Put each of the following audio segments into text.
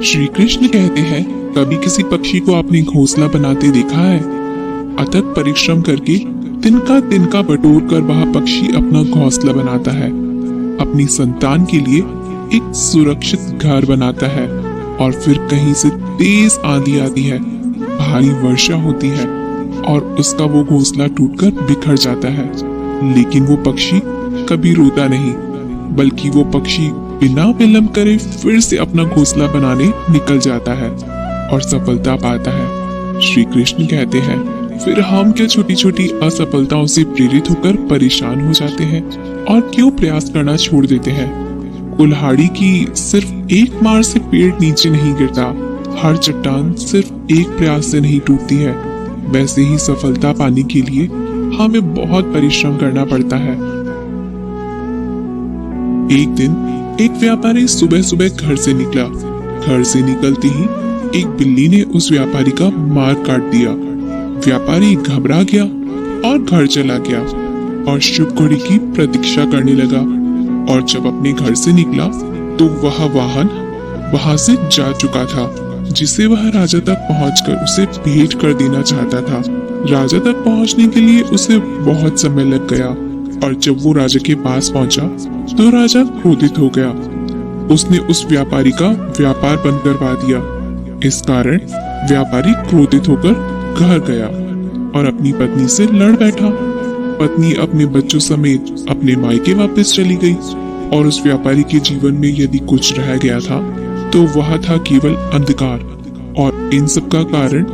श्री कृष्ण कहते हैं, कभी किसी पक्षी को आपने घोंसला बनाते देखा है? अथक परिश्रम करके तिनका तिनका बटोर कर वह पक्षी अपना घोंसला बनाता है, अपनी संतान के लिए एक सुरक्षित घर बनाता है। और फिर कहीं से तेज आंधी आती है, भारी वर्षा होती है और उसका वो घोंसला टूटकर बिखर जाता है। लेकिन वो पक्षी कभी रोता नहीं, बल्कि वो पक्षी बिना विलंब करे फिर से अपना घोंसला बनाने निकल जाता है और सफलता पाता है। श्री कृष्ण कहते हैं, फिर हम क्या छोटी छोटी असफलताओं से प्रेरित होकर परेशान हो जाते हैं और क्यों प्रयास करना छोड़ देते हैं? कुल्हाड़ी की सिर्फ एक मार से पेड़ नीचे नहीं गिरता, हर चट्टान सिर्फ एक प्रयास से नहीं टूटती है। वैसे ही सफलता पाने के लिए हमें बहुत परिश्रम करना पड़ता है। एक दिन एक व्यापारी सुबह सुबह घर से निकला। घर से निकलते ही एक बिल्ली ने उस व्यापारी का मार काट दिया। व्यापारी घबरा गया और घर चला गया और शुभ घड़ी की प्रतीक्षा करने लगा। और जब अपने घर से निकला तो वह वाहन वहां से जा चुका था, जिसे वह राजा तक पहुंचकर उसे भेंट कर देना चाहता था। राजा तक पहुंचने के लिए उसे बहुत समय लग गया और जब वो राजा के पास पहुंचा तो राजा क्रोधित हो गया। उसने उस व्यापारी का व्यापार बंद करवा दिया। इस कारण व्यापारी क्रोधित होकर घर गया और अपनी पत्नी से लड़ बैठा। पत्नी अपने बच्चों समेत अपने मायके वापस चली गई और उस व्यापारी के जीवन में यदि कुछ रह गया था तो वह था केवल अंधकार। और इन सब का कारण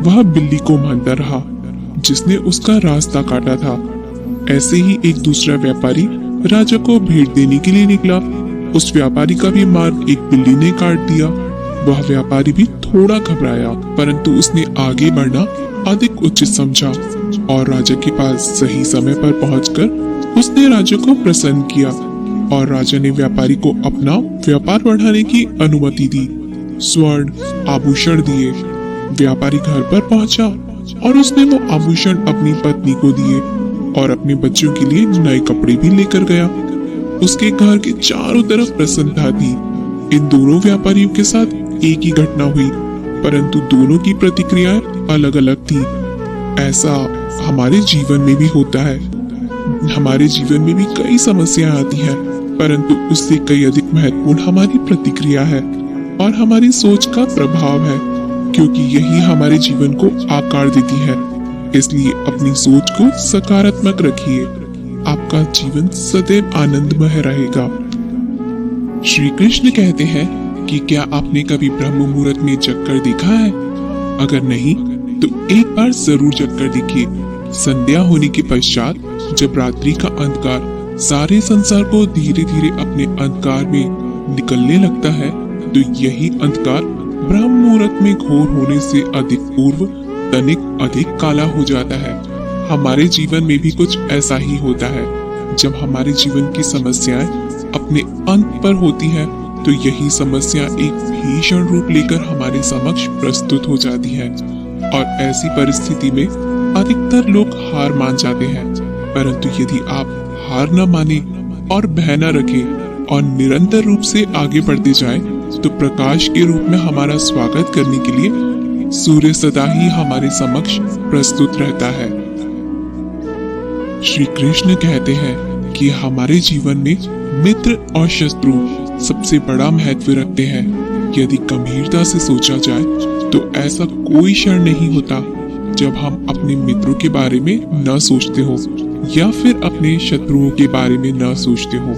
वह बिल्ली को मानता रहा, जिसने उसका रास्ता काटा था। ऐसे ही एक दूसरा व्यापारी राजा को भेंट देने के लिए निकला। उस व्यापारी का भी मार्ग एक बिल्ली ने काट दिया। वह व्यापारी भी थोड़ा घबराया, परंतु उसने आगे बढ़ना अधिक उचित समझा और राजा के पास सही समय पर पहुंचकर उसने राजा को प्रसन्न किया और राजा ने व्यापारी को अपना व्यापार बढ़ाने की अनुमति दी। स्वर्ण आभूषण दिए। व्यापारी घर पर पहुंचा और उसने वो आभूषण अपनी पत्नी को दिए और अपने बच्चों के लिए नए कपड़े भी लेकर गया। उसके घर के चारों तरफ प्रसन्नता थी। इन दोनों व्यापारियों के साथ एक ही घटना हुई, परंतु दोनों की प्रतिक्रियाएं अलग अलग थी। ऐसा हमारे जीवन में भी होता है। हमारे जीवन में भी कई समस्याएं आती हैं, परंतु उससे कई अधिक महत्वपूर्ण हमारी प्रतिक्रिया है और हमारी सोच का प्रभाव है, क्योंकि यही हमारे जीवन को आकार देती है। इसलिए अपनी सोच को सकारात्मक रखिए, आपका जीवन सदैव आनंदमय रहेगा। श्री कृष्ण कहते हैं कि क्या आपने कभी ब्रह्म मुहूर्त में जगकर देखा है? अगर नहीं तो एक बार जरूर जगकर देखिए। संध्या होने के पश्चात जब रात्रि का अंधकार सारे संसार को धीरे धीरे अपने अंधकार में निकलने लगता है, तो यही अंधकार ब्रह्म मुहूर्त में घोर होने से अधिक पूर्व तनिक अधिक काला हो जाता है। हमारे जीवन में भी कुछ ऐसा ही होता है। जब हमारे जीवन की समस्याएं अपने अंत पर होती है, तो यही समस्या एक भीषण रूप लेकर हमारे समक्ष प्रस्तुत हो जाती है और ऐसी परिस्थिति में अधिकतर लोग हार मान जाते हैं। परंतु यदि आप हार न माने और भय न रखें और निरंतर रूप से आगे बढ़ते जाएं, तो प्रकाश के रूप में हमारा स्वागत करने के लिए सूर्य सदा ही हमारे समक्ष प्रस्तुत रहता है। श्री कृष्ण कहते हैं कि हमारे जीवन में मित्र और शत्रु सबसे बड़ा महत्व रखते हैं। यदि गंभीरता से सोचा जाए तो ऐसा कोई क्षण नहीं होता जब हम अपने मित्रों के बारे में न सोचते हो या फिर अपने शत्रुओं के बारे में न सोचते हो।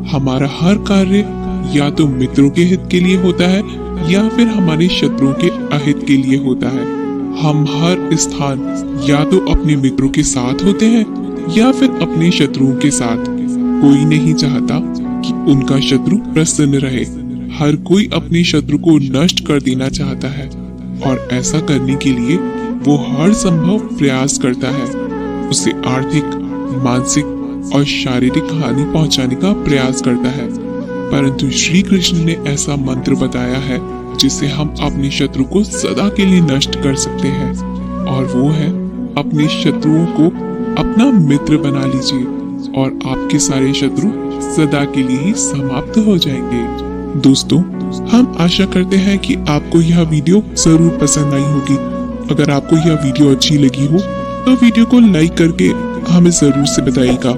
हमारा हर कार्य या तो मित्रों के हित के लिए होता है या फिर हमारे शत्रुओं के अहित के लिए होता है। हम हर स्थान या तो अपने मित्रों के साथ होते हैं या फिर अपने शत्रुओं के साथ। कोई नहीं चाहता कि उनका शत्रु प्रसन्न रहे। हर कोई अपने शत्रु को नष्ट कर देना चाहता है और ऐसा करने के लिए वो हर संभव प्रयास करता है। उसे आर्थिक, मानसिक और शारीरिक हानि पहुंचाने का प्रयास करता है। परंतु श्री कृष्ण ने ऐसा मंत्र बताया है जिससे हम अपने शत्रु को सदा के लिए नष्ट कर सकते हैं, और वो है अपने शत्रुओं को अपना मित्र बना लीजिए और आपके सारे शत्रु सदा के लिए ही समाप्त हो जाएंगे। दोस्तों, हम आशा करते हैं कि आपको यह वीडियो जरूर पसंद आई होगी। अगर आपको यह वीडियो अच्छी लगी हो तो वीडियो को लाइक करके हमें जरूर से बताइएगा,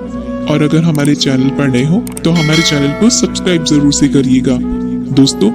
और अगर हमारे चैनल पर नए हो तो हमारे चैनल को सब्सक्राइब जरूर से करिएगा। दोस्तों,